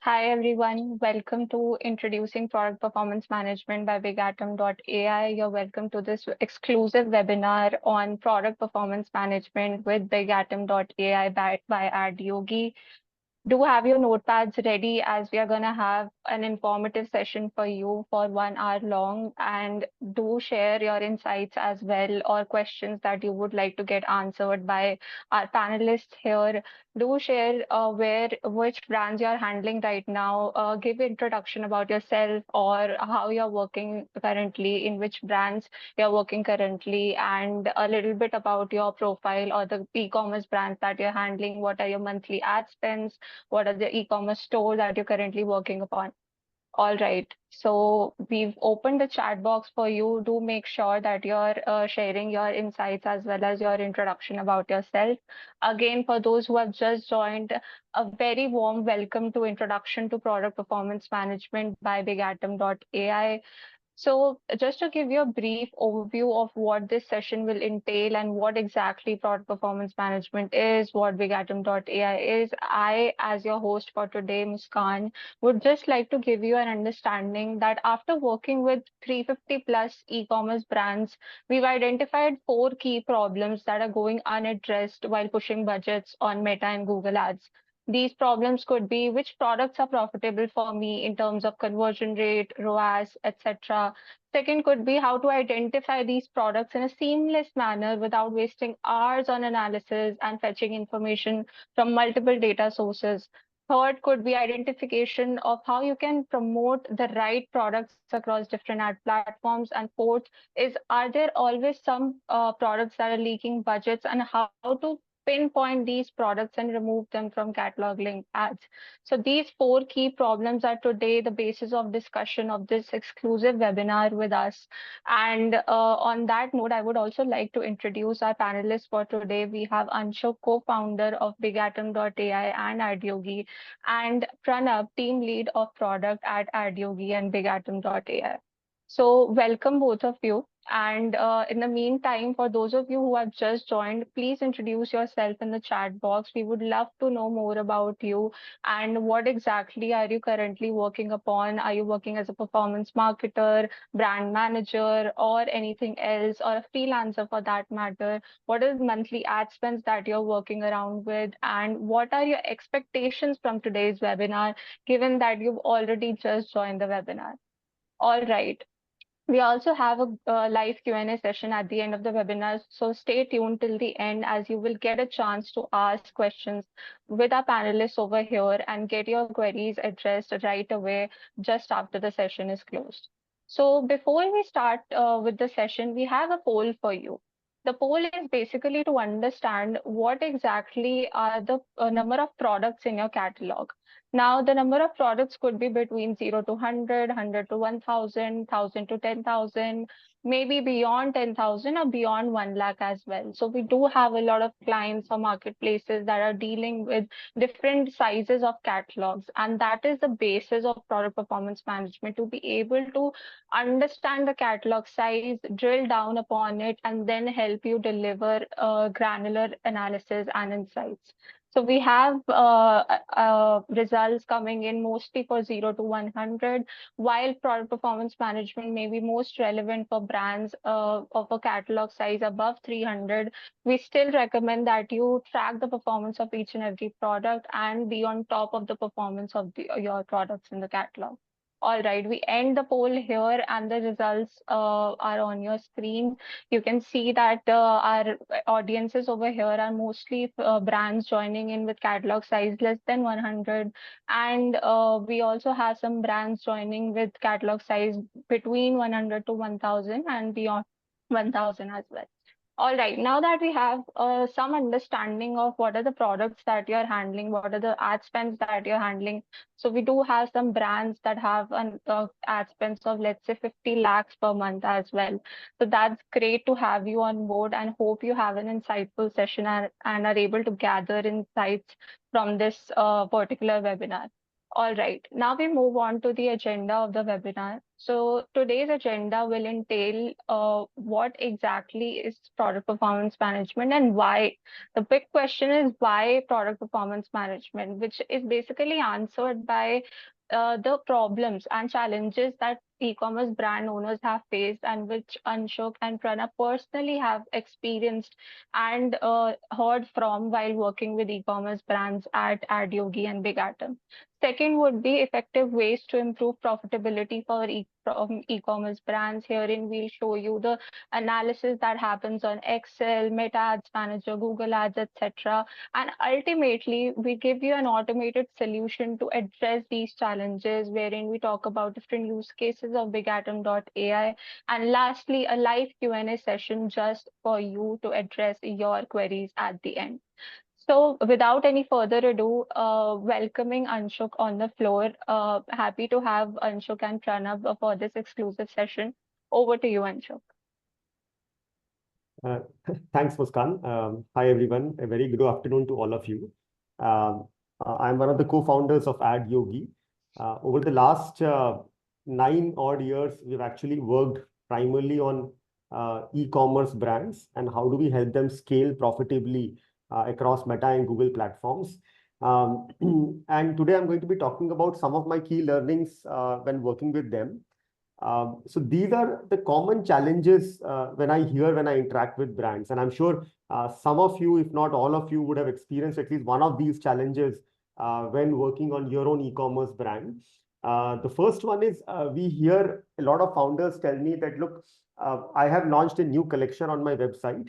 Hi everyone, welcome to Introducing Product Performance Management by BigAtom.ai. You're welcome to this exclusive webinar on product performance management with BigAtom.ai backed by AdYogi. Do have your notepads ready as we are going to have an informative session for you for 1 hour long. And do share your insights as well or questions that you would like to get answered by our panelists here. Do share which brands you're handling right now. Give introduction about yourself or how you're working currently, in which brands you're working currently, and a little bit about your profile or the e-commerce brands that you're handling. What are your monthly ad spends? What are the e-commerce store that you're currently working upon? All right. So we've opened the chat box for you. Do make sure that you're sharing your insights as well as your introduction about yourself. Again, for those who have just joined, a very warm welcome to Introduction to Product Performance Management by BigAtom.ai. So, just to give you a brief overview of what this session will entail and what exactly product performance management is, what BigAtom.ai is, I, as your host for today, Muskan, would just like to give you an understanding that after working with 350 plus e-commerce brands, we've identified four key problems that are going unaddressed while pushing budgets on Meta and Google Ads. These problems could be which products are profitable for me in terms of conversion rate, ROAS, etc. Second could be how to identify these products in a seamless manner without wasting hours on analysis and fetching information from multiple data sources. Third could be identification of how you can promote the right products across different ad platforms. And fourth is, are there always some products that are leaking budgets and how to pinpoint these products and remove them from catalog link ads. So these four key problems are today the basis of discussion of this exclusive webinar with us. And on that note, I would also like to introduce our panelists for today. We have Anshul, co-founder of BigAtom.ai and AdYogi, and Pranab, team lead of product at AdYogi and BigAtom.ai. So welcome both of you. And in the meantime, for those of you who have just joined, please introduce yourself in the chat box. We would love to know more about you and what exactly are you currently working upon? Are you working as a performance marketer, brand manager, or anything else, or a freelancer for that matter? What is monthly ad spends that you're working around with? And what are your expectations from today's webinar, given that you've already just joined the webinar? All right. We also have a live Q&A session at the end of the webinar, so stay tuned till the end as you will get a chance to ask questions with our panelists over here and get your queries addressed right away just after the session is closed. So before we start with the session, we have a poll for you. The poll is basically to understand what exactly are the number of products in your catalog. Now, the number of products could be between 0 to 100, 100 to 1,000, 1,000 to 10,000, maybe beyond 10,000 or beyond 1 lakh as well. So we do have a lot of clients or marketplaces that are dealing with different sizes of catalogs. And that is the basis of product performance management, to be able to understand the catalog size, drill down upon it, and then help you deliver granular analysis and insights. So we have results coming in mostly for 0 to 100, while product performance management may be most relevant for brands of a catalog size above 300. We still recommend that you track the performance of each and every product and be on top of the performance of your products in the catalog. All right, we end the poll here and the results are on your screen. You can see that our audiences over here are mostly brands joining in with catalog size less than 100. And we also have some brands joining with catalog size between 100 to 1,000 and beyond 1,000 as well. All right, now that we have some understanding of what are the products that you're handling, what are the ad spends that you're handling. So we do have some brands that have an ad spends of, let's say, 50 lakhs per month as well. So that's great to have you on board and hope you have an insightful session and are able to gather insights from this particular webinar. All right, now we move on to the agenda of the webinar. So today's agenda will entail what exactly is product performance management and why. The big question is why product performance management, which is basically answered by the problems and challenges that e-commerce brand owners have faced and which Anshuk and Pranav personally have experienced and heard from while working with e-commerce brands at AdYogi and BigAtom. Second would be effective ways to improve profitability for e-commerce brands. Herein, we'll show you the analysis that happens on Excel, Meta Ads Manager, Google Ads, etc. And ultimately, we give you an automated solution to address these challenges, wherein we talk about different use cases of BigAtom.ai. And lastly, a live Q&A session just for you to address your queries at the end. So, without any further ado, welcoming Anshuk on the floor. Happy to have Anshuk and Pranav for this exclusive session. Over to you, Anshuk. Uh, Thanks, Muskan. Hi, everyone. A very good afternoon to all of you. I'm one of the co-founders of AdYogi. Over the last 9 odd years, we've actually worked primarily on e-commerce brands and how do we help them scale profitably across Meta and Google platforms. And today I'm going to be talking about some of my key learnings when working with them. So these are the common challenges when I interact with brands. And I'm sure some of you, if not all of you, would have experienced at least one of these challenges when working on your own e-commerce brand. The first one is we hear a lot of founders tell me that, look, I have launched a new collection on my website.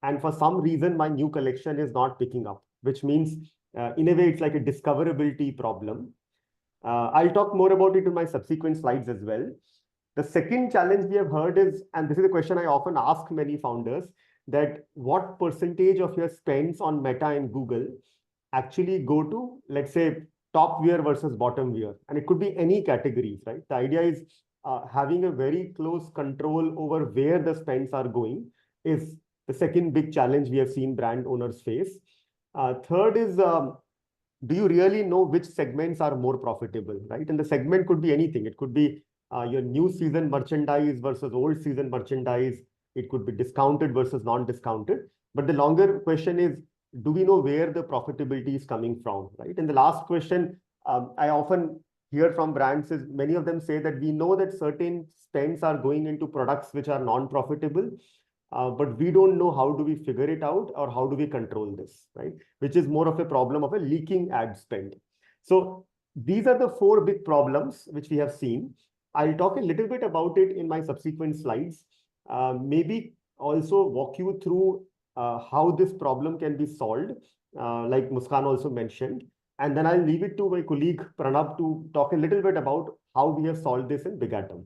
And for some reason, my new collection is not picking up, which means in a way, it's like a discoverability problem. I'll talk more about it in my subsequent slides as well. The second challenge we have heard is, and this is a question I often ask many founders, that what percentage of your spends on Meta and Google actually go to, let's say, top wear versus bottom wear? And it could be any categories, right? The idea is having a very close control over where the spends are going is the second big challenge we have seen brand owners face. Third is, do you really know which segments are more profitable, right? And the segment could be anything. It could be your new season merchandise versus old season merchandise. It could be discounted versus non-discounted. But the longer question is, do we know where the profitability is coming from, right? And the last question I often hear from brands is many of them say that we know that certain spends are going into products which are non-profitable, but we don't know how do we figure it out or how do we control this, right? Which is more of a problem of a leaking ad spend. So these are the 4 big problems which we have seen. I'll talk a little bit about it in my subsequent slides. Maybe also walk you through how this problem can be solved, like Muskan also mentioned. And then I'll leave it to my colleague Pranav to talk a little bit about how we have solved this in BigAtom.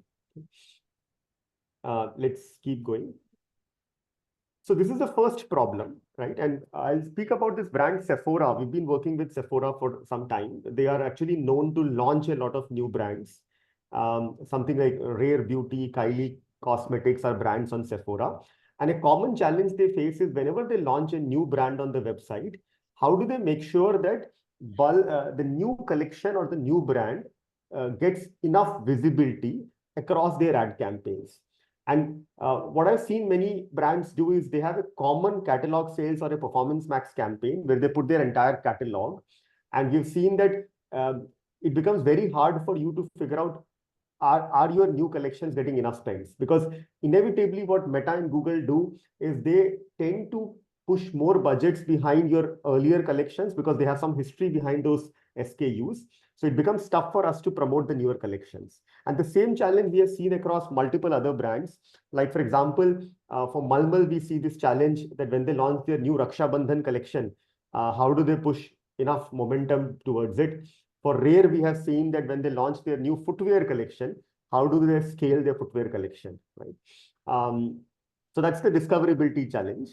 Let's keep going. So this is the first problem, right? And I'll speak about this brand Sephora. We've been working with Sephora for some time. They are actually known to launch a lot of new brands. Something like Rare Beauty, Kylie Cosmetics are brands on Sephora. And a common challenge they face is whenever they launch a new brand on the website, how do they make sure that the new collection or the new brand gets enough visibility across their ad campaigns? And what I've seen many brands do is they have a common catalog sales or a performance max campaign where they put their entire catalog. And we've seen that it becomes very hard for you to figure out, are your new collections getting enough spends? Because inevitably what Meta and Google do is they tend to push more budgets behind your earlier collections because they have some history behind those SKUs. So it becomes tough for us to promote the newer collections. And the same challenge we have seen across multiple other brands. Like, for example, for Malmal, we see this challenge that when they launch their new Raksha Bandhan collection, how do they push enough momentum towards it? For Rare, we have seen that when they launch their new footwear collection, how do they scale their footwear collection, right? So that's the discoverability challenge.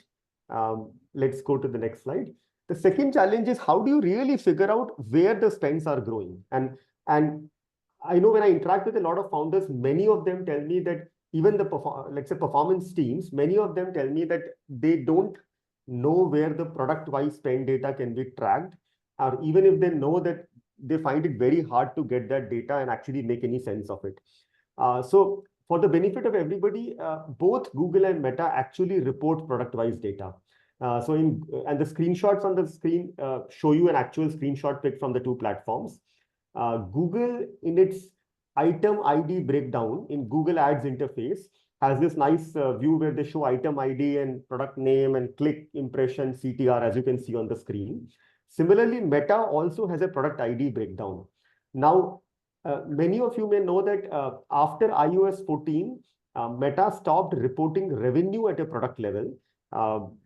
Let's go to the next slide. The second challenge is how do you really figure out where the spends are growing? And I know when I interact with a lot of founders, many of them tell me that even the let's say performance teams, many of them tell me that they don't know where the product-wise spend data can be tracked, or even if they know that they find it very hard to get that data and actually make any sense of it. So for the benefit of everybody, both Google and Meta actually report product-wise data. And the screenshots on the screen show you an actual screenshot pic from the two platforms. Google, in its item ID breakdown in Google Ads interface, has this nice view where they show item ID and product name and click, impression, CTR, as you can see on the screen. Similarly, Meta also has a product ID breakdown. Now, many of you may know that after iOS 14, Meta stopped reporting revenue at a product level,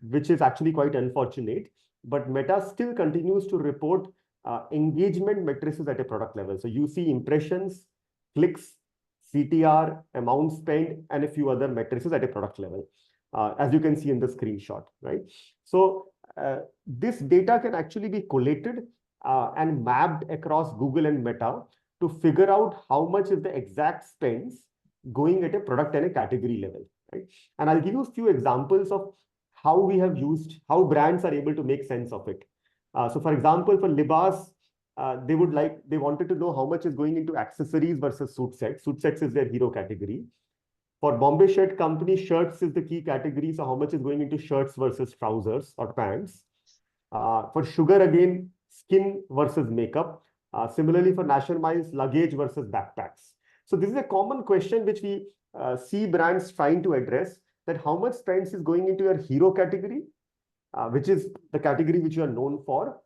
which is actually quite unfortunate. But Meta still continues to report engagement metrics at a product level. So you see impressions, clicks, CTR, amount spent, and a few other metrics at a product level, as you can see in the screenshot, right? So this data can actually be collated and mapped across Google and Meta to figure out how much is the exact spends going at a product and a category level, right? And I'll give you a few examples of how we have used, how brands are able to make sense of it. So for example, for Libas, they wanted to know how much is going into accessories versus suit sets. Suit sets is their hero category. For Bombay Shirt Company, shirts is the key category. So how much is going into shirts versus trousers or pants? For Sugar, again, skin versus makeup. Similarly, for National Miles, luggage versus backpacks. So this is a common question which we see brands trying to address, that how much spends is going into your hero category, which is the category which you are known for,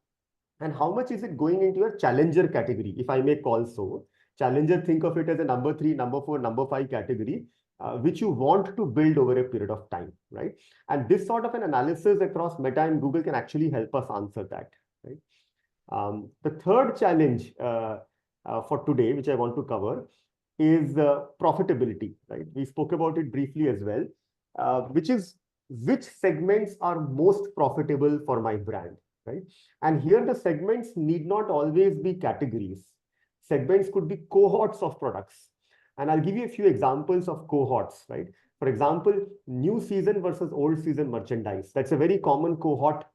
and how much is it going into your challenger category, if I may call so. Challenger, think of it as a number 3, number 4, number 5 category, which you want to build over a period of time, right? And this sort of an analysis across Meta and Google can actually help us answer that, right? The third challenge for today, which I want to cover, is profitability, right? We spoke about it briefly as well, which is which segments are most profitable for my brand, right? And here the segments need not always be categories. Segments could be cohorts of products. And I'll give you a few examples of cohorts, right? For example, new season versus old season merchandise. That's a very common cohort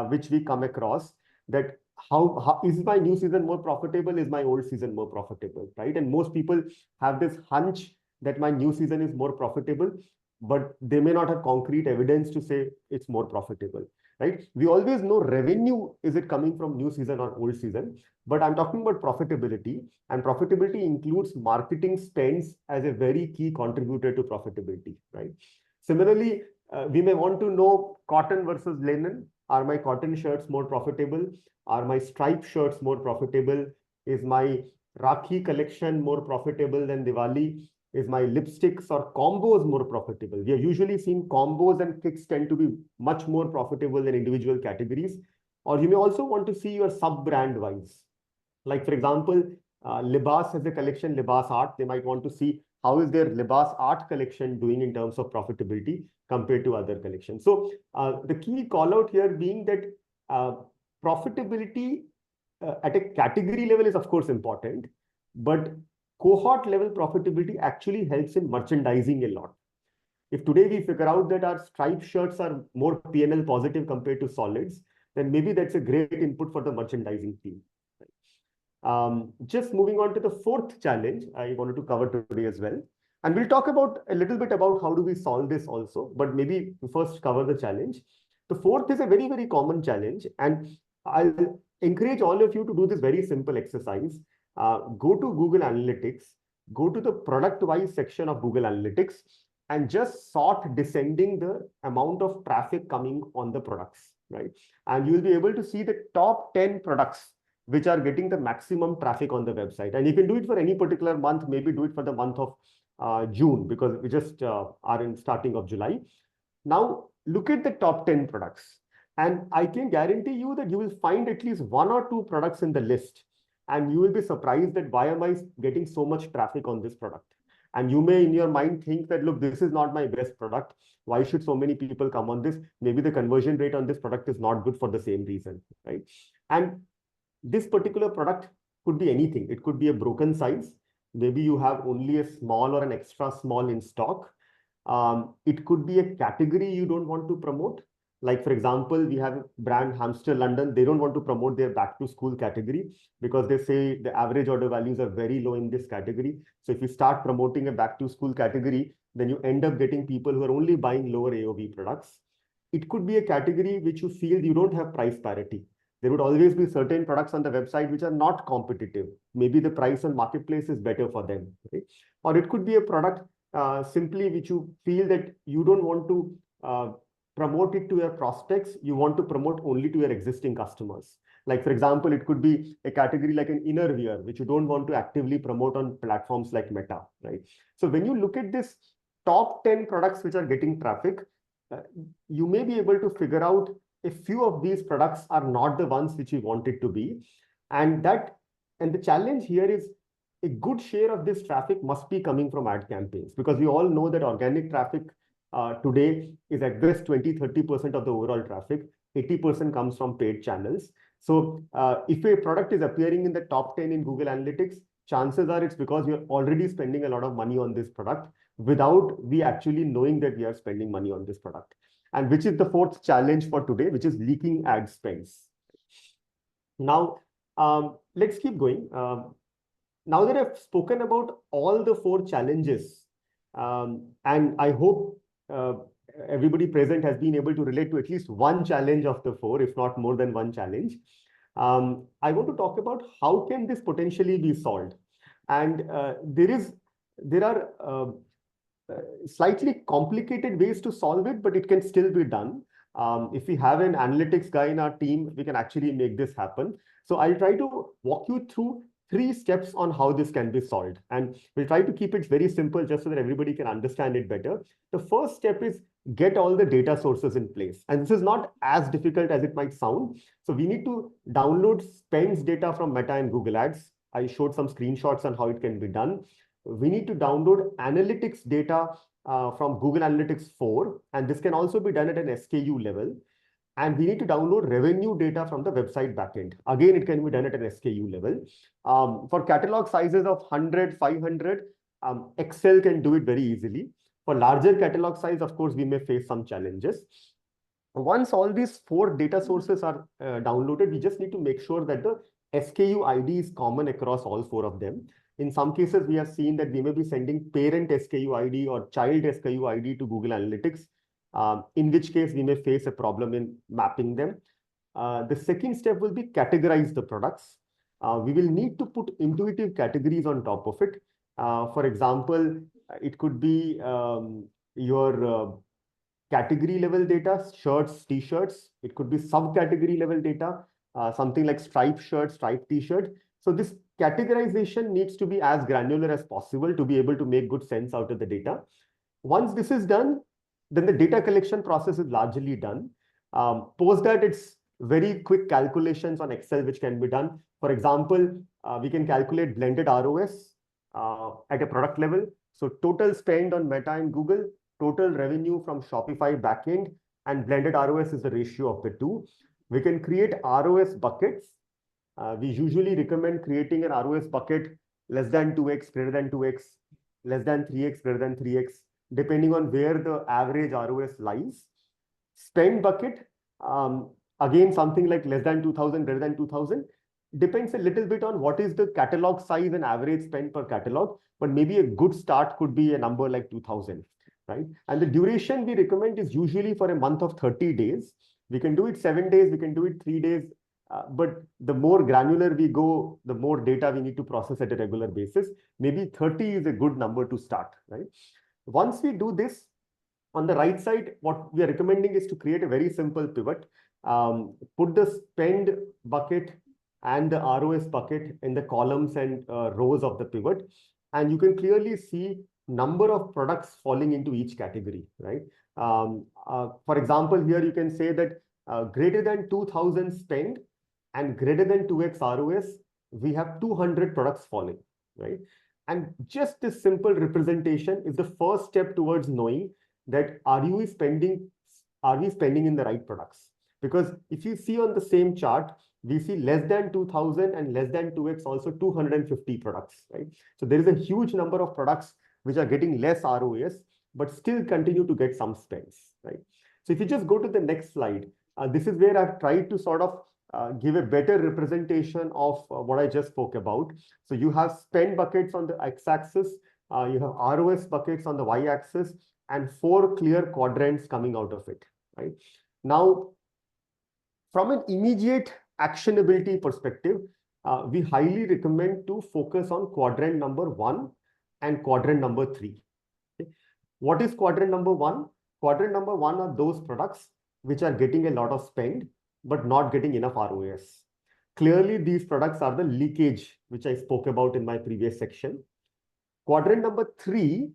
which we come across, that how is my new season more profitable? Is my old season more profitable, right? And most people have this hunch that my new season is more profitable, but they may not have concrete evidence to say it's more profitable, right? We always know revenue, is it coming from new season or old season, but I'm talking about profitability, and profitability includes marketing spends as a very key contributor to profitability, right? Similarly, we may want to know cotton versus linen. Are my cotton shirts more profitable? Are my striped shirts more profitable? Is my Rakhi collection more profitable than Diwali? Is my lipsticks or combos more profitable? We have usually seen combos and kits tend to be much more profitable than individual categories. Or you may also want to see your sub-brand wise. Like for example, Libas has a collection, Libas Art. They might want to see how is their Libas Art collection doing in terms of profitability compared to other collections. So the key call out here being that profitability at a category level is of course important, but cohort level profitability actually helps in merchandising a lot. If today we figure out that our striped shirts are more P&L positive compared to solids, then maybe that's a great input for the merchandising team. Just moving on to the fourth challenge I wanted to cover today as well. And we'll talk about a little bit about how do we solve this also, but maybe first cover the challenge. The fourth is a very, very common challenge, and I'll encourage all of you to do this very simple exercise. Go to Google Analytics, go to the product-wise section of Google Analytics, and just sort descending the amount of traffic coming on the products, right? And you'll be able to see the top 10 products which are getting the maximum traffic on the website. And you can do it for any particular month, maybe do it for the month of June, because we just are in starting of July. Now, look at the top 10 products. And I can guarantee you that you will find at least 1 or 2 products in the list. And you will be surprised that why am I getting so much traffic on this product? And you may in your mind think that, look, this is not my best product. Why should so many people come on this? Maybe the conversion rate on this product is not good for the same reason, right? And this particular product could be anything. It could be a broken size. Maybe you have only a small or an extra small in stock. It could be a category you don't want to promote. Like, for example, we have brand Hamster London. They don't want to promote their back to school category because they say the average order values are very low in this category. So if you start promoting a back to school category, then you end up getting people who are only buying lower AOV products. It could be a category which you feel you don't have price parity. There would always be certain products on the website which are not competitive. Maybe the price on marketplace is better for them, right? Or it could be a product simply which you feel that you don't want to promote it to your prospects. You want to promote only to your existing customers. Like, for example, it could be a category like an inner wear, which you don't want to actively promote on platforms like Meta, right? So when you look at this top 10 products which are getting traffic, uh, you may be able to figure out a few of these products are not the ones which you want it to be. And the challenge here is a good share of this traffic must be coming from ad campaigns, because we all know that organic traffic today is at best 20-30% of the overall traffic. 80% comes from paid channels. So if a product is appearing in the top 10 in Google Analytics, chances are it's because you're already spending a lot of money on this product without we actually knowing that we are spending money on this product. And which is the fourth challenge for today, which is leaking ad spends. Now, let's keep going. Now that I've spoken about all the four challenges, and I hope everybody present has been able to relate to at least one challenge of the four, if not more than one challenge. I want to talk about how can this potentially be solved. And there are slightly complicated ways to solve it, but it can still be done. If we have an analytics guy in our team, we can actually make this happen. So I'll try to walk you through 3 steps on how this can be solved. And we'll try to keep it very simple just so that everybody can understand it better. The first step is get all the data sources in place. And this is not as difficult as it might sound. So we need to download spends data from Meta and Google Ads. I showed some screenshots on how it can be done. We need to download analytics data from Google Analytics 4, and this can also be done at an SKU level. And we need to download revenue data from the website backend. Again, it can be done at an SKU level. For catalog sizes of 100, 500, Excel can do it very easily. For larger catalog size, of course, we may face some challenges. Once all these 4 data sources are downloaded, we just need to make sure that the SKU ID is common across all 4 of them. In some cases, we have seen that we may be sending parent SKU ID or child SKU ID to Google Analytics, in which case we may face a problem in mapping them. The second step will be categorize the products. We will need to put intuitive categories on top of it. For example, it could be your category level data, shirts, t-shirts. It could be subcategory level data, something like striped shirt, striped t-shirt. So this categorization needs to be as granular as possible to be able to make good sense out of the data. Once this is done, then the data collection process is largely done. Post that, it's very quick calculations on Excel which can be done. For example, we can calculate blended ROS at a product level. So total spend on Meta and Google, total revenue from Shopify backend, and blended ROS is the ratio of the two. We can create ROS buckets. We usually recommend creating an ROS bucket less than 2x, greater than 2x, less than 3x, greater than 3x, depending on where the average ROS lies. Spend bucket, again, something like less than 2000, greater than 2000. Depends a little bit on what is the catalog size and average spend per catalog, but maybe a good start could be a number like 2000, right? And the duration we recommend is usually for a month of 30 days. We can do it 7 days, we can do it 3 days, but the more granular we go, the more data we need to process at a regular basis. Maybe 30 is a good number to start, right? Once we do this, on the right side, what we are recommending is to create a very simple pivot. Put the spend bucket and the ROS bucket in the columns and rows of the pivot. And you can clearly see number of products falling into each category, right? For example, here you can say that greater than 2000 spend and greater than 2x ROS, we have 200 products falling, right? And just this simple representation is the first step towards knowing that are we spending in the right products? Because if you see on the same chart, we see less than 2000 and less than 2x also 250 products, right? So there is a huge number of products which are getting less ROS, but still continue to get some spends, right? So if you just go to the next slide, this is where I've tried to sort of give a better representation of what I just spoke about. So you have spend buckets on the x-axis, you have ROS buckets on the y-axis, and four clear quadrants coming out of it, right? Now, from an immediate actionability perspective, we highly recommend to focus on quadrant number 1 and quadrant number 3. Okay. What is quadrant number 1? Quadrant number 1 are those products which are getting a lot of spend but not getting enough ROS. Clearly, these products are the leakage, which I spoke about in my previous section. Quadrant number 3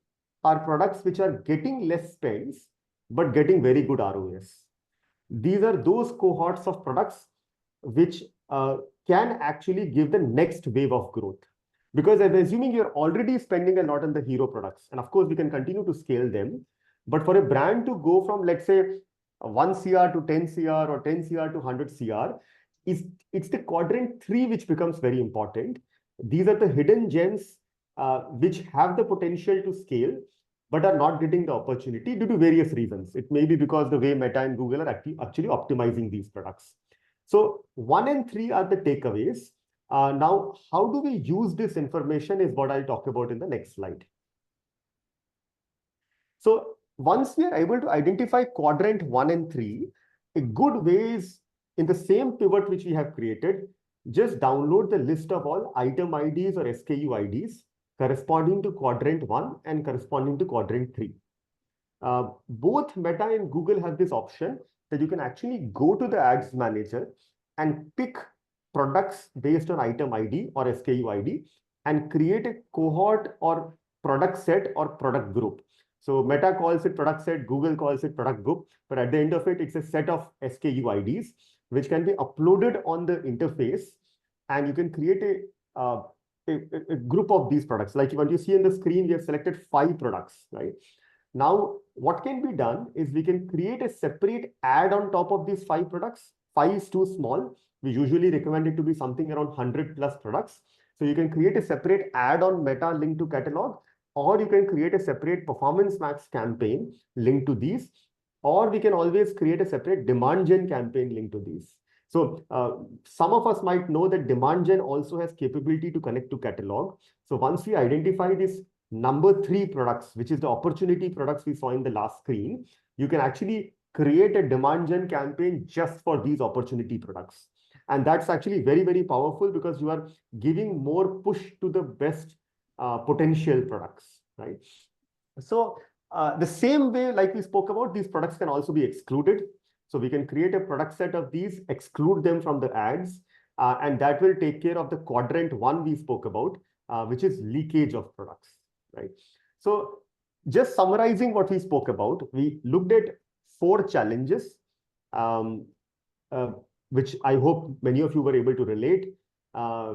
are products which are getting less spends but getting very good ROS. These are those cohorts of products which can actually give the next wave of growth. Because I'm assuming you're already spending a lot on the hero products. And of course, we can continue to scale them. But for a brand to go from, let's say, 1 CR to 10 CR or 10 CR to 100 CR, it's the quadrant 3 which becomes very important. These are the hidden gems which have the potential to scale, but are not getting the opportunity due to various reasons. It may be because the way Meta and Google are actually optimizing these products. So 1 and 3 are the takeaways. Now, how do we use this information is what I'll talk about in the next slide. So once we are able to identify quadrant 1 and 3, a good way is in the same pivot which we have created, just download the list of all item IDs or SKU IDs corresponding to quadrant 1 and corresponding to quadrant 3. Both Meta and Google have this option that you can actually go to the ads manager and pick products based on item ID or SKU ID and create a cohort or product set or product group. So Meta calls it product set, Google calls it product group, but at the end of it, it's a set of SKU IDs which can be uploaded on the interface, and you can create a group of these products. Like what you see on the screen, we have selected 5 products, right? Now, what can be done is we can create a separate ad on top of these 5 products. 5 is too small. We usually recommend it to be something around 100 plus products. So you can create a separate ad on Meta linked to catalog, or you can create a separate Performance Max campaign linked to these, or we can always create a separate demand gen campaign linked to these. So some of us might know that demand gen also has capability to connect to catalog. So once we identify this number 3 products, which is the opportunity products we saw in the last screen, you can actually create a demand gen campaign just for these opportunity products. And that's actually very, very powerful because you are giving more push to the best potential products, right? So the same way, like we spoke about, these products can also be excluded. So we can create a product set of these, exclude them from the ads, and that will take care of the quadrant 1 we spoke about, which is leakage of products, right? So just summarizing what we spoke about, we looked at 4 challenges, um, uh, which I hope many of you were able to relate.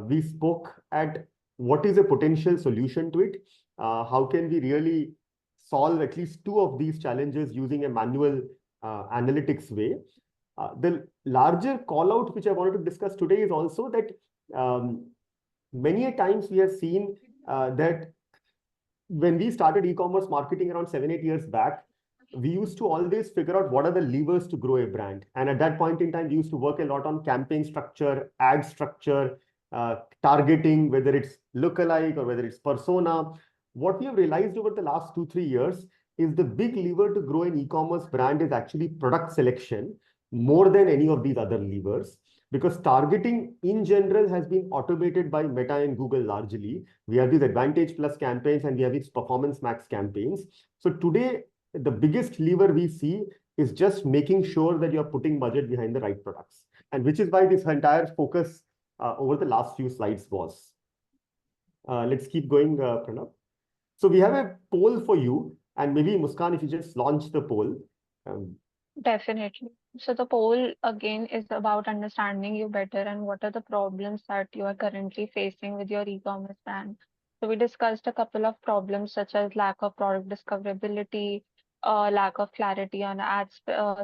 We spoke at what is a potential solution to it. How can we really solve at least 2 of these challenges using a manual analytics way? The larger call out which I wanted to discuss today is also that many a times we have seen that when we started e-commerce marketing around 7-8 years back, we used to always figure out what are the levers to grow a brand. And at that point in time, we used to work a lot on campaign structure, ad structure, targeting, whether it's lookalike or whether it's persona. What we have realized over the last 2-3 years is the big lever to grow an e-commerce brand is actually product selection more than any of these other levers, because targeting in general has been automated by Meta and Google largely. We have these Advantage Plus campaigns and we have these Performance Max campaigns. So today, the biggest lever we see is just making sure that you're putting budget behind the right products. And which is why this entire focus over the last few slides was. Let's keep going, Pranav. So we have a poll for you, and maybe Muskan, if you just launch the poll. Definitely. So the poll again is about understanding you better and what are the problems that you are currently facing with your e-commerce brand. So we discussed a couple of problems such as lack of product discoverability, lack of clarity on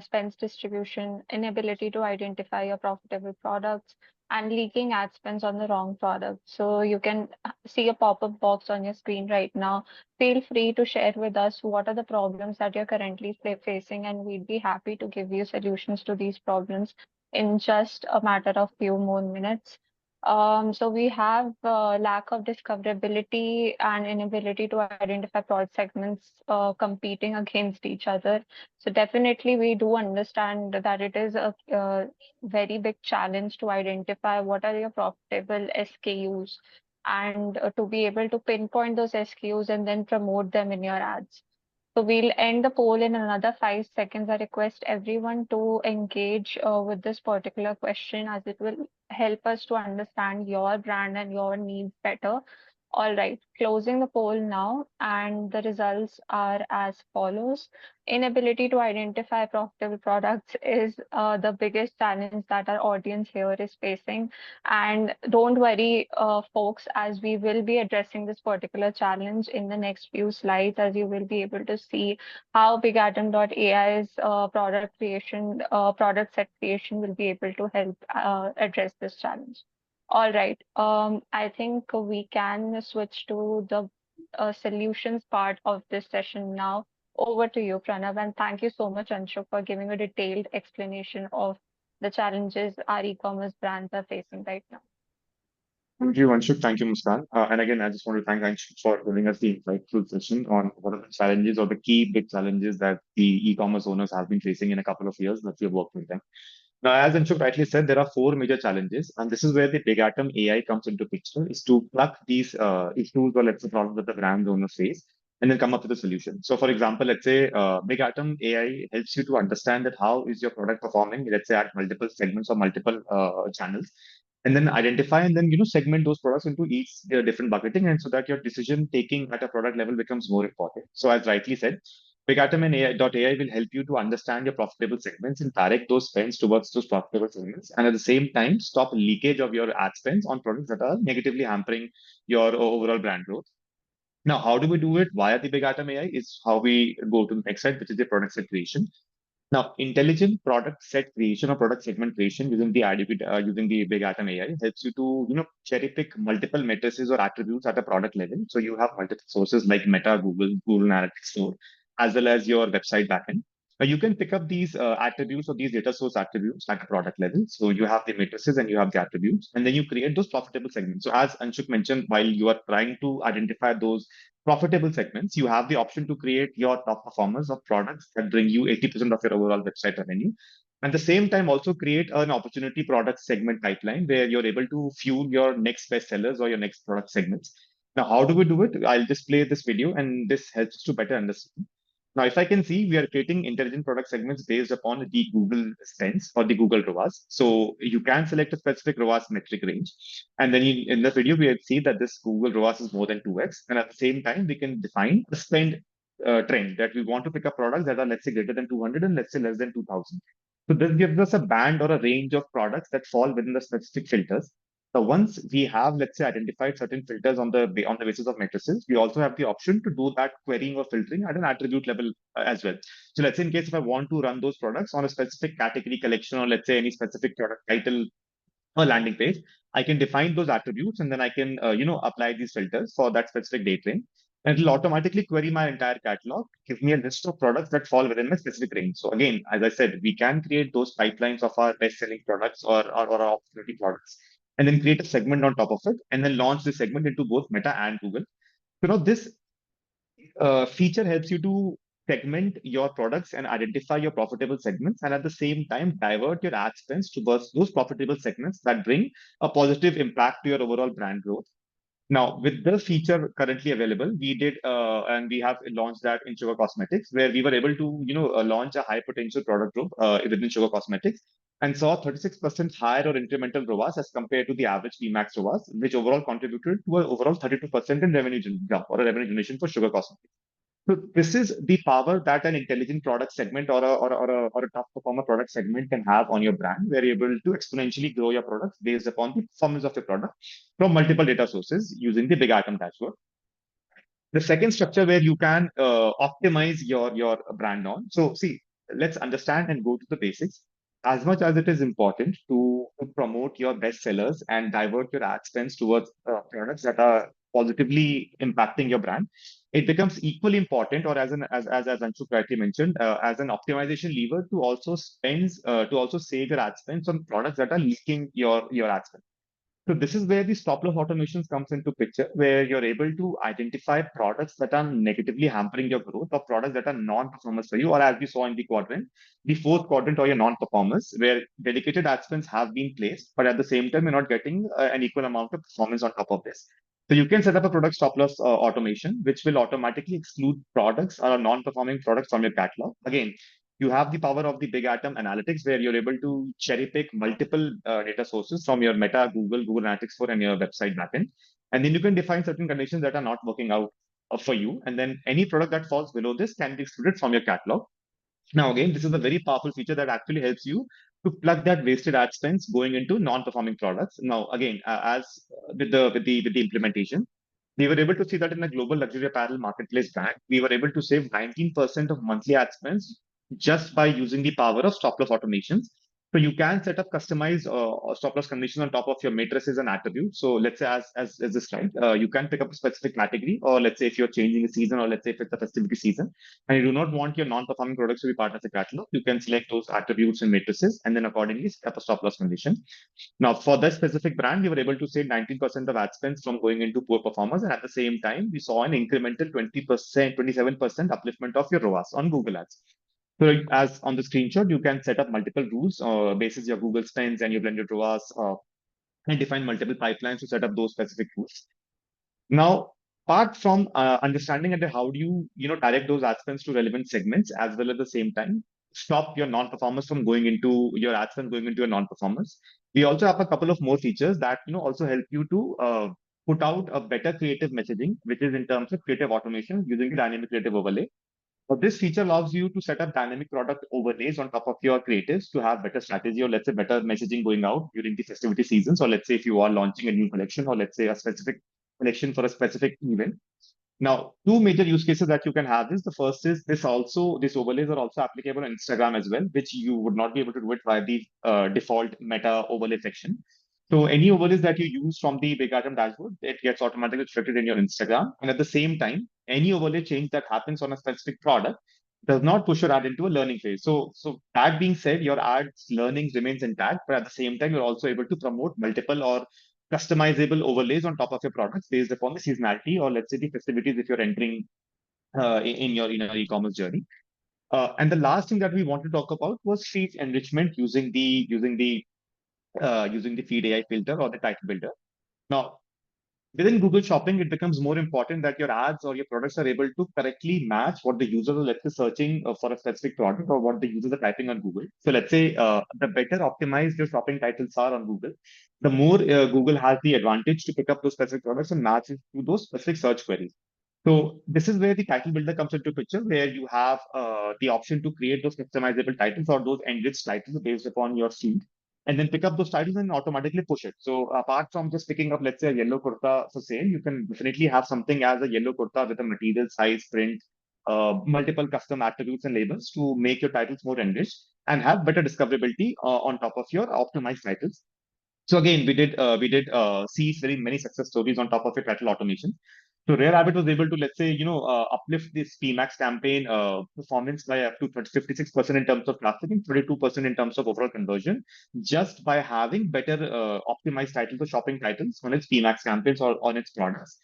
spends distribution, inability to identify your profitable products, and leaking ad spends on the wrong product. So you can see a pop-up box on your screen right now. Feel free to share with us what are the problems that you're currently facing, and we'd be happy to give you solutions to these problems in just a matter of few more minutes. So we have lack of discoverability and inability to identify product segments competing against each other. So definitely we do understand that it is a very big challenge to identify what are your profitable SKUs and to be able to pinpoint those SKUs and then promote them in your ads. So we'll end the poll in another 5 seconds. I request everyone to engage with this particular question as it will help us to understand your brand and your needs better. All right, closing the poll now, and the results are as follows. Inability to identify profitable products is the biggest challenge that our audience here is facing. And don't worry, folks, as we will be addressing this particular challenge in the next few slides, as you will be able to see how BigAtom.ai's product set creation will be able to help address this challenge. All right. I think we can switch to the solutions part of this session now. Over to you, Pranav, and thank you so much, Anshul, for giving a detailed explanation of the challenges our e-commerce brands are facing right now. Thank you, Anshuk. Thank you, Muskan. And again, I just want to thank Anshuk for giving us the insightful session on what are the challenges or the key big challenges that the e-commerce owners have been facing in a couple of years that we have worked with them. Now, as Anshuk rightly said, there are four major challenges, and this is where the Big Atom AI comes into picture, is to plug these issues or let's say problems that the brand owners face and then come up with a solution. So, for example, let's say Big Atom AI helps you to understand that how is your product performing, let's say at multiple segments or multiple channels, and then identify and then segment those products into each different bucketing, and so that your decision taking at a product level becomes more important. So, as rightly said, BigAtom and AI will help you to understand your profitable segments and direct those spends towards those profitable segments, and at the same time stop leakage of your ad spends on products that are negatively hampering your overall brand growth. Now, how do we do it via the BigAtom AI? Is how we go to the next slide, which is the product set creation. Now, intelligent product set creation or product segment creation using the AdYogi, using the Big Atom AI helps you to cherry pick multiple matrices or attributes at a product level. So you have multiple sources like Meta, Google Analytics Store, as well as your website backend. You can pick up these attributes or these data source attributes at a product level. So you have the matrices and you have the attributes, and then you create those profitable segments. So as Anshuk mentioned, while you are trying to identify those profitable segments, you have the option to create your top performers of products that bring you 80% of your overall website revenue. At the same time, also create an opportunity product segment pipeline where you're able to fuel your next best sellers or your next product segments. Now, how do we do it? I'll just play this video and this helps us to better understand. Now, if I can see, we are creating intelligent product segments based upon the Google spends or the Google ROAS. So you can select a specific ROAS metric range. And then in the video, we see that this Google ROAS is more than 2x. And at the same time, we can define a spend trend that we want to pick up products that are, let's say, greater than 200 and let's say less than 2000. So this gives us a band or a range of products that fall within the specific filters. So once we have, let's say, identified certain filters on the basis of matrices, we also have the option to do that querying or filtering at an attribute level as well. So let's say in case if I want to run those products on a specific category collection or let's say any specific product title or landing page, I can define those attributes and then I can apply these filters for that specific date range. And it'll automatically query my entire catalog, give me a list of products that fall within my specific range. So again, as I said, we can create those pipelines of our best-selling products or our opportunity products, and then create a segment on top of it, and then launch this segment into both Meta and Google. This feature helps you to segment your products and identify your profitable segments, and at the same time divert your ad spends towards those profitable segments that bring a positive impact to your overall brand growth. Now, with the feature currently available, we did, and we have launched that in Sugar Cosmetics, where we were able to, launch a high potential product group within Sugar Cosmetics, and saw 36% higher or incremental ROAS as compared to the average PMAX ROAS, which overall contributed to an overall 32% in revenue jump or a revenue generation for Sugar Cosmetics. So this is the power that an intelligent product segment or a top performer product segment can have on your brand, where you're able to exponentially grow your products based upon the performance of your product from multiple data sources using the Big Atom dashboard. The second structure where you can optimize your brand on. So see, let's understand and go to the basics. As much as it is important to promote your best sellers and divert your ad spends towards products that are positively impacting your brand, it becomes equally important, or as Anshu correctly mentioned, as an optimization lever to also save your ad spends on products that are leaking your ad spend. So this is where the stop loss automations comes into picture, where you're able to identify products that are negatively hampering your growth or products that are non-performers for you, or as we saw in the quadrant, the fourth quadrant or your non-performers, where dedicated ad spends have been placed, but at the same time, you're not getting an equal amount of performance on top of this. So you can set up a product stop loss automation, which will automatically exclude products or non-performing products from your catalog. Again, you have the power of the big atom analytics where you're able to cherry pick multiple data sources from your Meta, Google Analytics 4, and your website backend. And then you can define certain conditions that are not working out for you. And then any product that falls below this can be excluded from your catalog. Now, again, this is a very powerful feature that actually helps you to plug that wasted ad spends going into non-performing products. Now, again, as with the implementation, we were able to see that in a global luxury apparel marketplace brand, we were able to save 19% of monthly ad spends just by using the power of stop loss automations. So you can set up customized stop loss conditions on top of your matrices and attributes. So let's say as this slide, you can pick up a specific category, or let's say if you're changing a season, or let's say if it's a festivity season, and you do not want your non-performing products to be part of the catalog, you can select those attributes and matrices and then accordingly set up a stop loss condition. Now, for that specific brand, we were able to save 19% of ad spends from going into poor performers. And at the same time, we saw an incremental 20%, 27% upliftment of your ROAS on Google Ads. So as on the screenshot, you can set up multiple rules basis your Google spends and your blended ROAS and define multiple pipelines to set up those specific rules. Now, apart from understanding and how do you direct those ad spends to relevant segments, as well at the same time stop your non-performers from going into your ad spend going into your non-performers. We also have a couple of more features that also help you to put out a better creative messaging, which is in terms of creative automation using the dynamic creative overlay. So this feature allows you to set up dynamic product overlays on top of your creatives to have better strategy, or let's say better messaging going out during the festivity seasons, or let's say if you are launching a new collection, or let's say a specific collection for a specific event. Now, two major use cases that you can have is the first is these overlays are also applicable on Instagram as well, which you would not be able to do it via the default meta overlay section. So any overlays that you use from the Big Atom dashboard, it gets automatically reflected in your Instagram. And at the same time, any overlay change that happens on a specific product does not push your ad into a learning phase. So that being said, your ad's learnings remains intact, but at the same time, you're also able to promote multiple or customizable overlays on top of your products based upon the seasonality, or let's say the festivities if you're entering in your e-commerce journey. And the last thing that we want to talk about was feed enrichment using the feed AI filter or the title builder. Now, within Google Shopping, it becomes more important that your ads or your products are able to correctly match what the users are, let's say, searching for a specific product, or what the users are typing on Google. So let's say the better optimized your shopping titles are on Google, the more Google has the advantage to pick up those specific products and match it to those specific search queries. So this is where the title builder comes into picture, where you have the option to create those customizable titles or those enriched titles based upon your feed, and then pick up those titles and automatically push it. So apart from just picking up, let's say, a yellow kurta for sale, you can definitely have something as a yellow kurta with a material, size, print, multiple custom attributes and labels to make your titles more enriched and have better discoverability on top of your optimized titles. So again, we did see very many success stories on top of your title automation. So Rare Rabbit was able to, let's say, uplift this PMAX campaign performance by up to 56% in terms of traffic and 32% in terms of overall conversion, just by having better optimized titles or shopping titles on its PMAX campaigns or on its products.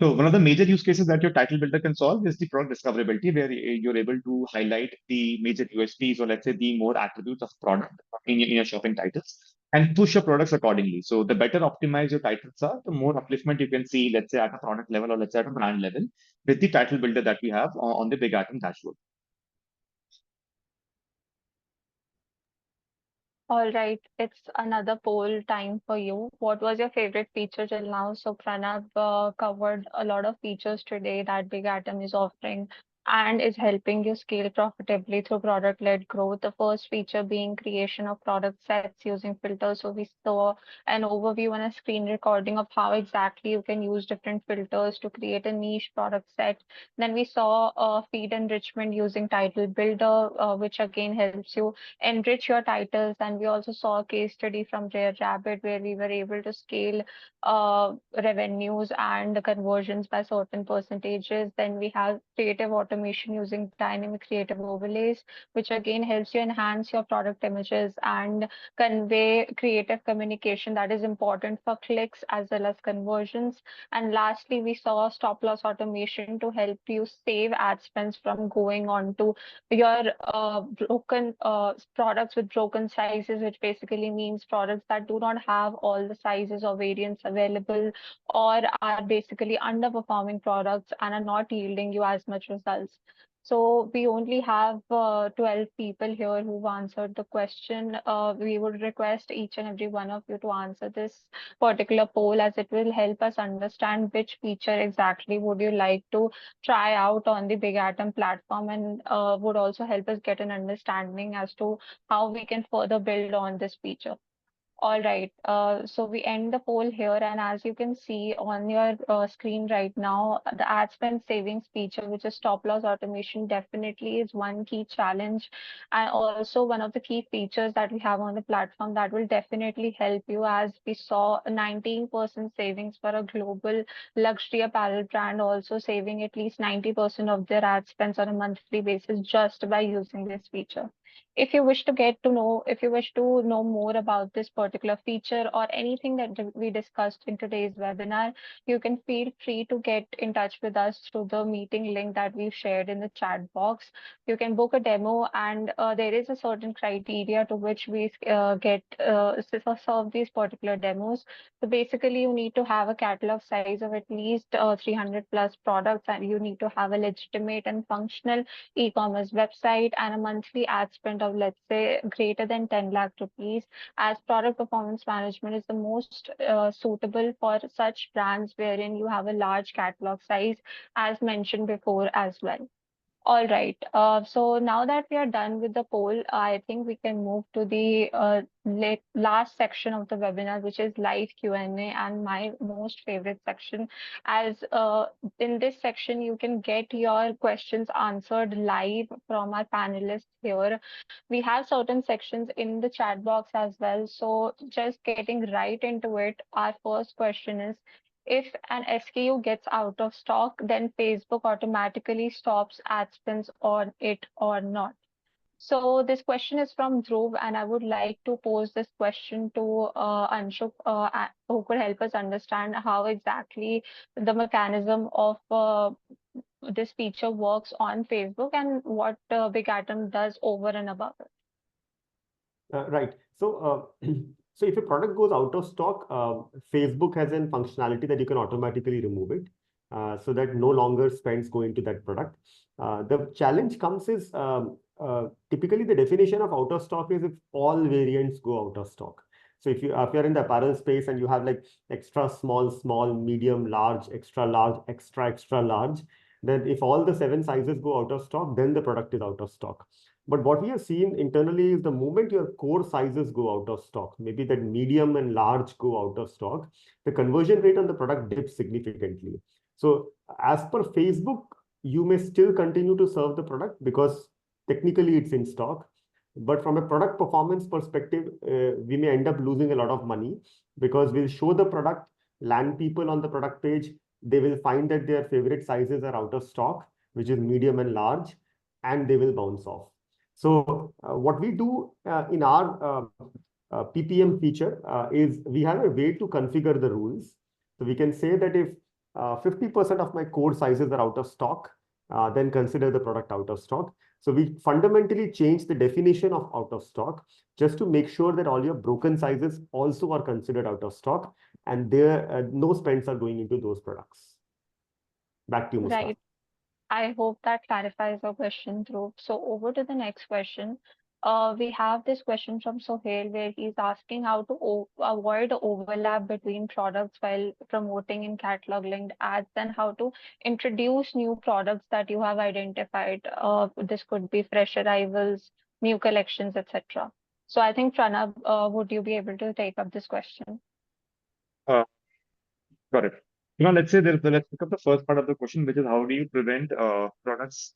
So one of the major use cases that your title builder can solve is the product discoverability, where you're able to highlight the major USPs, or let's say the more attributes of product in your shopping titles and push your products accordingly. So the better optimized your titles are, the more upliftment you can see, let's say at a product level, or let's say at a brand level, with the title builder that we have on the Big Atom dashboard. All right, it's another poll time for you. What was your favorite feature till now? So Pranav covered a lot of features today that Big Atom is offering. and is helping you scale profitably through product-led growth. The first feature being creation of product sets using filters. So we saw an overview and a screen recording of how exactly you can use different filters to create a niche product set. Then we saw feed enrichment using title builder, which again helps you enrich your titles. And we also saw a case study from Rare Rabbit where we were able to scale revenues and conversions by certain percentages. Then we have creative automation using dynamic creative overlays, which again helps you enhance your product images and convey creative communication that is important for clicks as well as conversions. And lastly, we saw stop loss automation to help you save ad spends from going on to your broken products with broken sizes, which basically means products that do not have all the sizes or variants available, or are basically underperforming products and are not yielding you as much results. So we only have 12 people here who've answered the question. We would request each and every one of you to answer this particular poll, as it will help us understand which feature exactly would you like to try out on the Big Atom platform, and would also help us get an understanding as to how we can further build on this feature. All right. So we end the poll here, and as you can see on your screen right now, the ad spend savings feature, which is stop loss automation, definitely is one key challenge, and also one of the key features that we have on the platform that will definitely help you. As we saw, a 19% savings for a global luxury apparel brand, also saving at least 90% of their ad spends on a monthly basis just by using this feature. If you wish to know more about this particular feature or anything that we discussed in today's webinar, you can feel free to get in touch with us through the meeting link that we've shared in the chat box. You can book a demo, and there is a certain criteria to which we get serve these particular demos. So basically, you need to have a catalog size of at least 300 plus products, and you need to have a legitimate and functional e-commerce website and a monthly ad spend of, let's say, greater than 10 lakh rupees, as product performance management is the most suitable for such brands wherein you have a large catalog size, as mentioned before as well. All right. So now that we are done with the poll, I think we can move to the last section of the webinar, which is live Q&A, and my most favorite section. As in this section, you can get your questions answered live from our panelists here. We have certain sections in the chat box as well. So just getting right into it, our first question is, if an SKU gets out of stock, then Facebook automatically stops ad spends on it or not? So this question is from Dhruv, and I would like to pose this question to Anshuk, who could help us understand how exactly the mechanism of this feature works on Facebook and what Big Atom does over and above it. Right. So, so if a product goes out of stock, Facebook has a functionality that you can automatically remove it, so that no longer spends go into that product. The challenge comes is typically the definition of out of stock is if all variants go out of stock. So if you're in the apparel space and you have like extra small, small, medium, large, extra large, extra large, then if all the 7 sizes go out of stock, then the product is out of stock. But what we have seen internally is the moment your core sizes go out of stock, maybe that medium and large go out of stock, the conversion rate on the product dips significantly. So as per Facebook, you may still continue to serve the product because technically it's in stock. But from a product performance perspective, we may end up losing a lot of money because we'll show the product, land people on the product page. They will find that their favorite sizes are out of stock, which is medium and large, and they will bounce off. So what we do in our PPM feature is we have a way to configure the rules. So we can say that if 50% of my core sizes are out of stock, then consider the product out of stock. So we fundamentally change the definition of out of stock just to make sure that all your broken sizes also are considered out of stock, and there no spends are going into those products. Back to you, Muskan. Right. I hope that clarifies your question, Dhruv. So over to the next question. We have this question from Sohail where he's asking how to avoid overlap between products while promoting in catalog linked ads, and how to introduce new products that you have identified. This could be fresh arrivals, new collections, etc. So I think Pranab, would you be able to take up this question? Uh, Got it. Let's say let's pick up the first part of the question, which is how do you prevent products,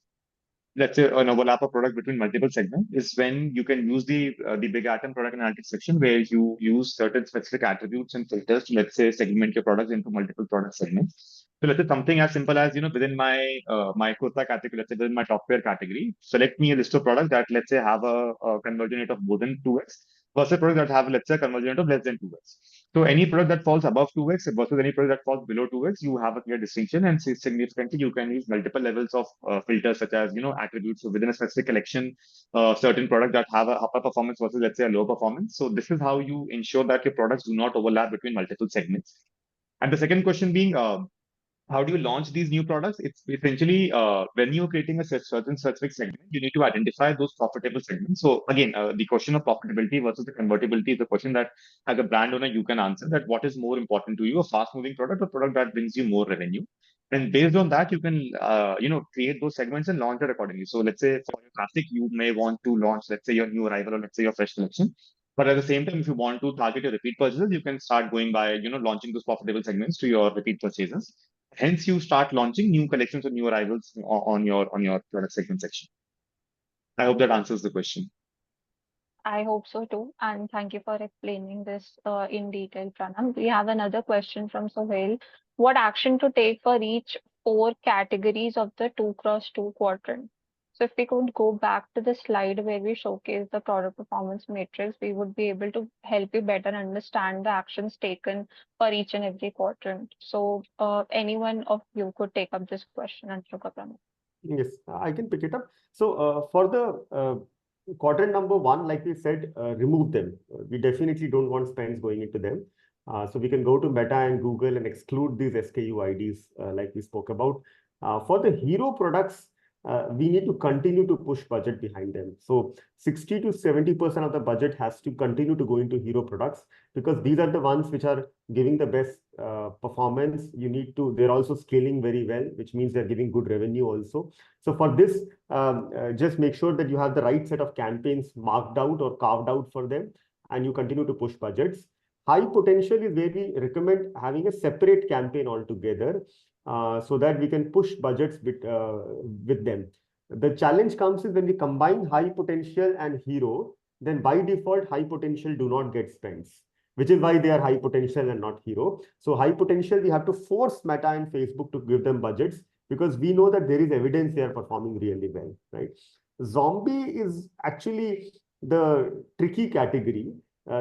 let's say an overlap of product between multiple segments, is when you can use the big atom product analytics section where you use certain specific attributes and filters to, let's say, segment your products into multiple product segments. So let's say something as simple as, within my kurta category, let's say within my top wear category, select me a list of products that, let's say, have a conversion rate of more than 2x versus products that have, let's say, a conversion rate of less than 2x. So any product that falls above 2x versus any product that falls below 2x, you have a clear distinction, and significantly you can use multiple levels of filters, such as attributes. So within a specific collection, certain products that have a upper performance versus, let's say, a low performance. So this is how you ensure that your products do not overlap between multiple segments. And the second question being, how do you launch these new products? It's essentially, when you're creating a certain specific segment, you need to identify those profitable segments. So again, the question of profitability versus the convertibility is a question that, as a brand owner, you can answer that what is more important to you, a fast moving product or product that brings you more revenue. And based on that, you can, create those segments and launch it accordingly. So let's say for your classic, you may want to launch, let's say, your new arrival, or let's say your fresh collection. But at the same time, if you want to target your repeat purchases, you can start going by, launching those profitable segments to your repeat purchases. Hence, you start launching new collections or new arrivals on your product segment section. I hope that answers the question. I hope so too. And thank you for explaining this in detail, Pranam. We have another question from Sohail. What action to take for each four categories of the 2x2 quadrant? So if we could go back to the slide where we showcase the product performance matrix, we would be able to help you better understand the actions taken for each and every quadrant. So anyone of you could take up this question, and Pranam. Yes, I can pick it up. So for the quadrant number one, like we said, remove them. We definitely don't want spends going into them. So we can go to Meta and Google and exclude these SKU IDs like we spoke about. For the hero products, we need to continue to push budget behind them. So 60 to 70% of the budget has to continue to go into hero products, because these are the ones which are giving the best performance. They're also scaling very well, which means they're giving good revenue also. So for this, just make sure that you have the right set of campaigns marked out or carved out for them, and you continue to push budgets. High potential is where we recommend having a separate campaign altogether, so that we can push budgets with them. The challenge comes is when we combine high potential and hero, then by default, high potential do not get spends, which is why they are high potential and not hero. So high potential, we have to force Meta and Facebook to give them budgets, because we know that there is evidence they are performing really well, right? Zombie is actually the tricky category.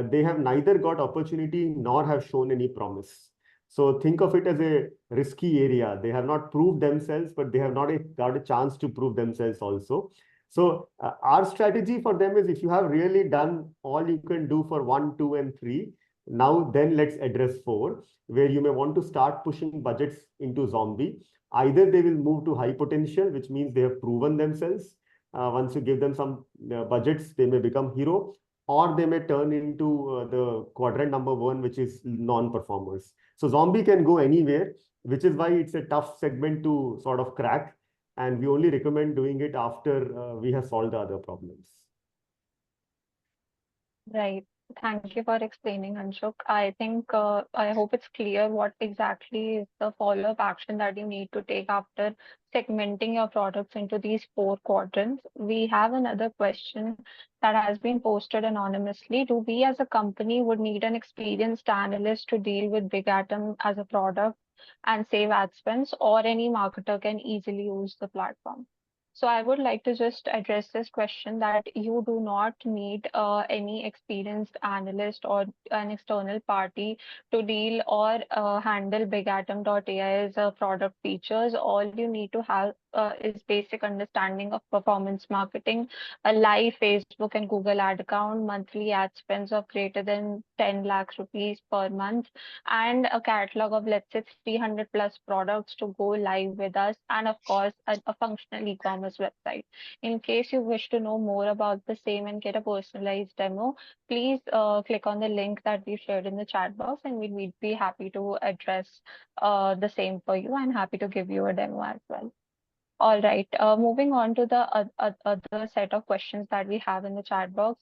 They have neither got opportunity nor have shown any promise. So think of it as a risky area. They have not proved themselves, but they have not got a chance to prove themselves also. So our strategy for them is, if you have really done all you can do for 1, 2, and 3, now then let's address 4, where you may want to start pushing budgets into zombie. Either they will move to high potential, which means they have proven themselves. Once you give them some budgets, they may become hero, or they may turn into the quadrant number 1, which is non-performers. So zombie can go anywhere, which is why it's a tough segment to sort of crack. And we only recommend doing it after we have solved the other problems. Right. Thank you for explaining, Anshuk. I hope it's clear what exactly is the follow-up action that you need to take after segmenting your products into these four quadrants. We have another question that has been posted anonymously. Do we as a company would need an experienced analyst to deal with Big Atom as a product and save ad spends, or any marketer can easily use the platform? So I would like to just address this question that you do not need any experienced analyst or an external party to deal or handle BigAtom.ai's product features. All you need to have is basic understanding of performance marketing, a live Facebook and Google ad account, monthly ad spends of greater than 10 lakhs rupees per month, and a catalog of, let's say, 300 plus products to go live with us, and of course, a functional e-commerce website. In case you wish to know more about the same and get a personalized demo, please click on the link that we shared in the chat box, and we'd be happy to address the same for you and happy to give you a demo as well. All right, moving on to the other set of questions that we have in the chat box.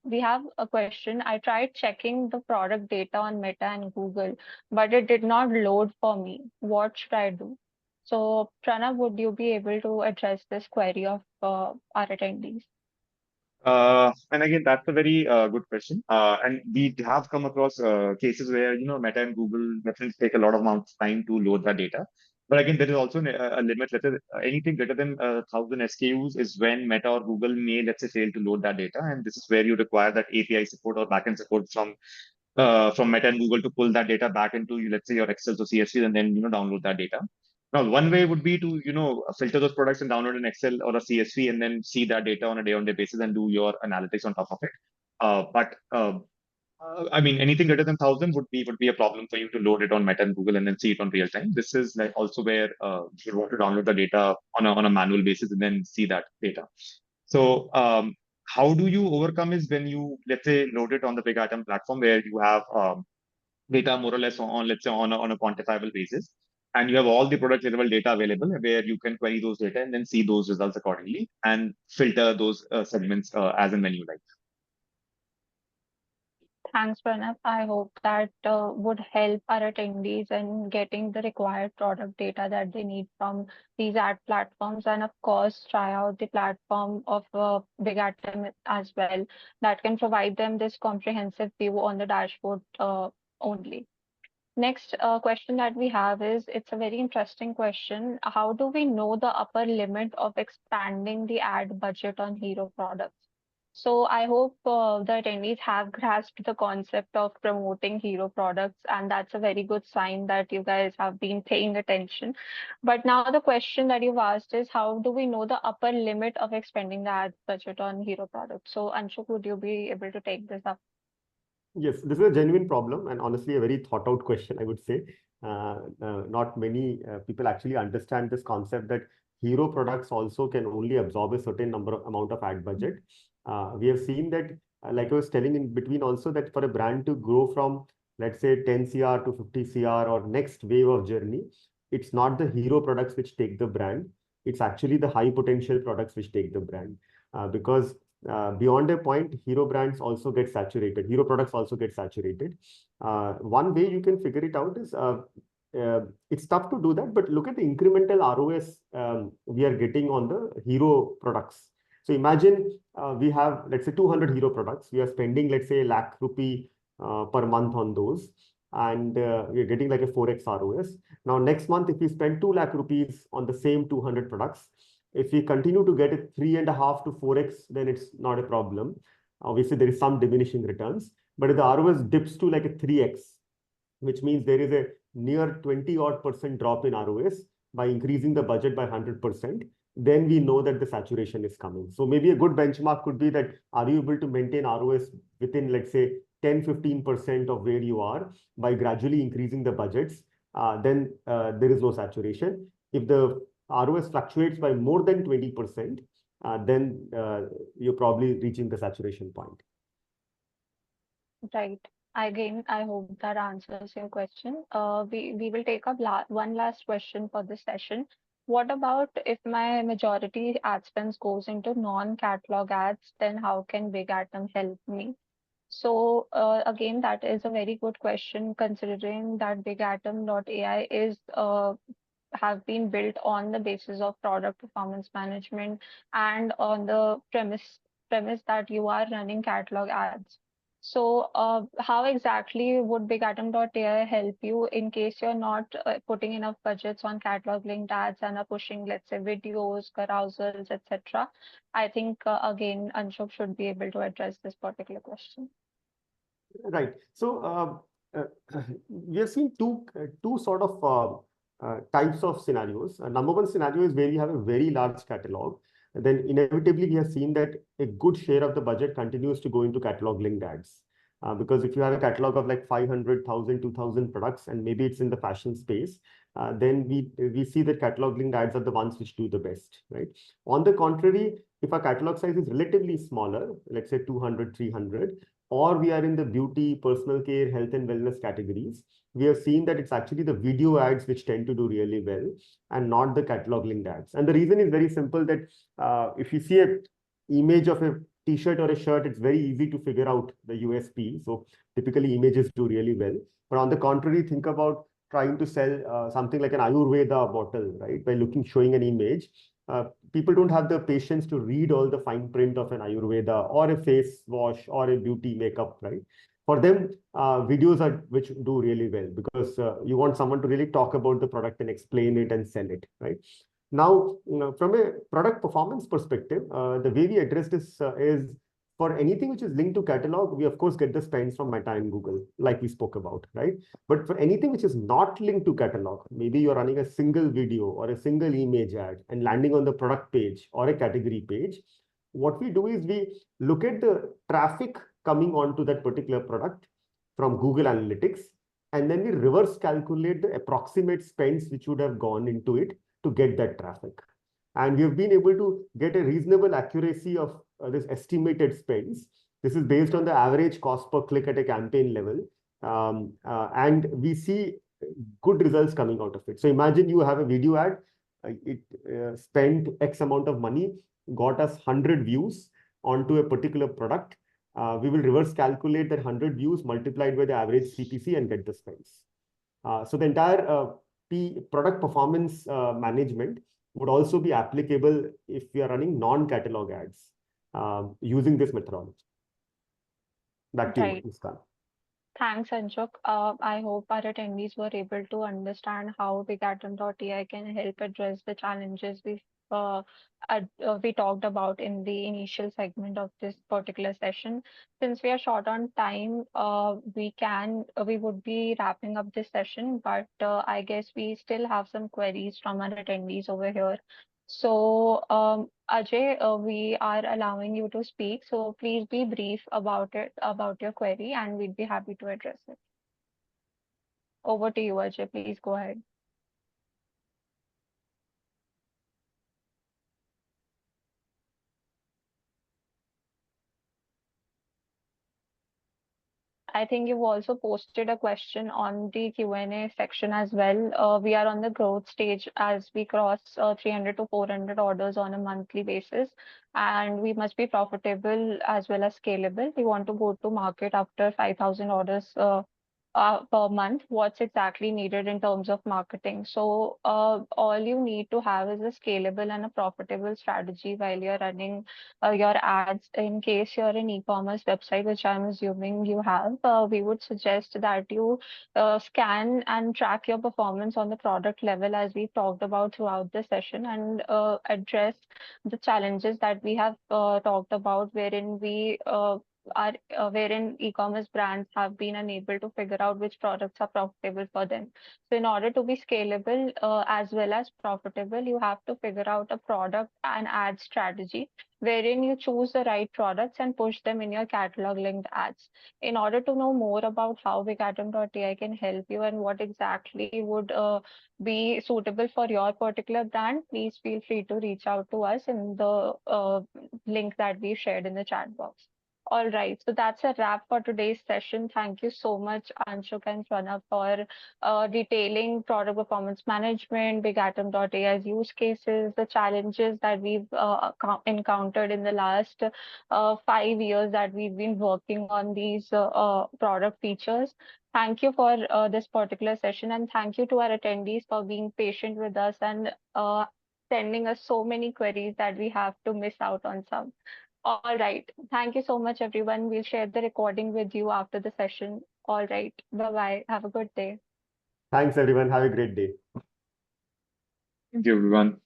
We have a question. I tried checking the product data on Meta and Google, but it did not load for me. What should I do? So, Pranav, would you be able to address this query of our attendees? And again, that's a very good question. And we have come across cases where, Meta and Google definitely take a lot of amount of time to load that data. But again, there is also a limit. Let's say anything greater than 1,000 SKUs is when Meta or Google may, let's say, fail to load that data. And this is where you require that API support or backend support from Meta and Google to pull that data back into, let's say, your Excel or CSV, and then, download that data. Now, one way would be to, filter those products and download an Excel or a CSV and then see that data on a day-on-day basis and do your analytics on top of it. I mean, anything greater than 1,000 would be a problem for you to load it on Meta and Google and then see it on real time. This is like also where you want to download the data on a manual basis and then see that data. So how do you overcome is when you, let's say, load it on the BigAtom platform where you have data more or less on, let's say, on a quantifiable basis. And you have all the product level data available where you can query those data and then see those results accordingly and filter those segments as and when you like. Thanks, Pranav. I hope that would help our attendees in getting the required product data that they need from these ad platforms, and of course, try out the platform of BigAtom as well, that can provide them this comprehensive view on the dashboard only. Next question that we have is, it's a very interesting question. How do we know the upper limit of expanding the ad budget on hero products? So I hope the attendees have grasped the concept of promoting hero products, and that's a very good sign that you guys have been paying attention. But now the question that you've asked is, how do we know the upper limit of expending the ad budget on hero products? So Anshuk, would you be able to take this up? Yes, this is a genuine problem and honestly a very thought out question, I would say. Not many people actually understand this concept that hero products also can only absorb a certain amount of ad budget. We have seen that, like I was telling in between also, that for a brand to grow from, let's say, 10 CR to 50 CR or next wave of journey, it's not the hero products which take the brand. It's actually the high potential products which take the brand. Because beyond a point, hero brands also get saturated. Hero products also get saturated. One way you can figure it out is, it's tough to do that, but look at the incremental ROS we are getting on the hero products. So imagine we have, let's say, 200 hero products. We are spending, let's say, lakh rupee per month on those. And we're getting like a 4x ROS. Now, next month, if we spend 2 lakh rupees on the same 200 products, if we continue to get it 3.5 to 4x, then it's not a problem. Obviously, there is some diminishing returns. But if the ROS dips to like a 3x, which means there is a near 20% drop in ROS by increasing the budget by 100%, then we know that the saturation is coming. So maybe a good benchmark could be that, are you able to maintain ROS within, let's say, 10-15% of where you are by gradually increasing the budgets? Then there is no saturation. If the ROS fluctuates by more than 20%, then you're probably reaching the saturation point. Right. Again, I hope that answers your question. We will take up one last question for this session. What about if my majority ad spends goes into non-catalog ads, then how can BigAtom help me? So again, that is a very good question, considering that BigAtom.ai is have been built on the basis of product performance management and on the premise that you are running catalog ads. So how exactly would BigAtom.ai help you in case you're not putting enough budgets on catalog linked ads and are pushing, let's say, videos, carousels, etc.? I think again, Anshuk should be able to address this particular question. Right. So we have seen two sort of types of scenarios. Number one scenario is where we have a very large catalog. Then inevitably we have seen that a good share of the budget continues to go into catalog linked ads. Because if you have a catalog of like 500,000, 2,000 products, and maybe it's in the fashion space, then we see that catalog linked ads are the ones which do the best, right? On the contrary, if our catalog size is relatively smaller, let's say 200, 300, or we are in the beauty, personal care, health and wellness categories, we have seen that it's actually the video ads which tend to do really well and not the catalog linked ads. And the reason is very simple, that if you see an image of a t-shirt or a shirt, it's very easy to figure out the USP. So typically images do really well. But on the contrary, think about trying to sell something like an Ayurveda bottle, right? By showing an image, people don't have the patience to read all the fine print of an Ayurveda or a face wash or a beauty makeup, right? For them, videos are which do really well, because you want someone to really talk about the product and explain it and sell it, right? Now, from a product performance perspective, the way we address this is, for anything which is linked to catalog, we of course get the spends from Meta and Google, like we spoke about, right? But for anything which is not linked to catalog, maybe you're running a single video or a single image ad and landing on the product page or a category page, what we do is we look at the traffic coming onto that particular product from Google Analytics, and then we reverse calculate the approximate spends which would have gone into it to get that traffic. And we have been able to get a reasonable accuracy of this estimated spends. This is based on the average cost per click at a campaign level. And we see good results coming out of it. So imagine you have a video ad, it spent X amount of money, got us 100 views onto a particular product. We will reverse calculate that 100 views multiplied by the average CPC and get the spends. So the entire product performance management would also be applicable if we are running non-catalog ads using this methodology. Back to you, Muskan. Thanks, Anshuk. I hope our attendees were able to understand how BigAtom.ai can help address the challenges uh, we talked about in the initial segment of this particular session. Since we are short on time, we would be wrapping up this session, but I guess we still have some queries from our attendees over here. So, Ajay, we are allowing you to speak, so please be brief about it, about your query, and we'd be happy to address it. Over to you, Ajay. Please go ahead. I think you've also posted a question on the Q&A section as well. We are on the growth stage as we cross 300 to 400 orders on a monthly basis, and we must be profitable as well as scalable. We want to go to market after 5,000 orders per month. What's exactly needed in terms of marketing? So all you need to have is a scalable and a profitable strategy while you're running your ads. In case you're an e-commerce website, which I'm assuming you have, we would suggest that you scan and track your performance on the product level, as we talked about throughout the session, and address the challenges that we have talked about, wherein we are wherein e-commerce brands have been unable to figure out which products are profitable for them. So in order to be scalable as well as profitable, you have to figure out a product and ad strategy wherein you choose the right products and push them in your catalog linked ads. In order to know more about how BigAtom.ai can help you and what exactly would be suitable for your particular brand, please feel free to reach out to us in the link that we shared in the chat box. All right, so that's a wrap for today's session. Thank you so much, Anshuk and Pranav, for detailing product performance management, BigAtom.ai's use cases, the challenges that we've encountered in the last 5 years that we've been working on these product features. Thank you for this particular session, and thank you to our attendees for being patient with us and sending us so many queries that we have to miss out on some. All right. Thank you so much, everyone. We'll share the recording with you after the session. All right. Bye-bye. Have a good day. Thanks, everyone. Have a great day. Thank you, everyone.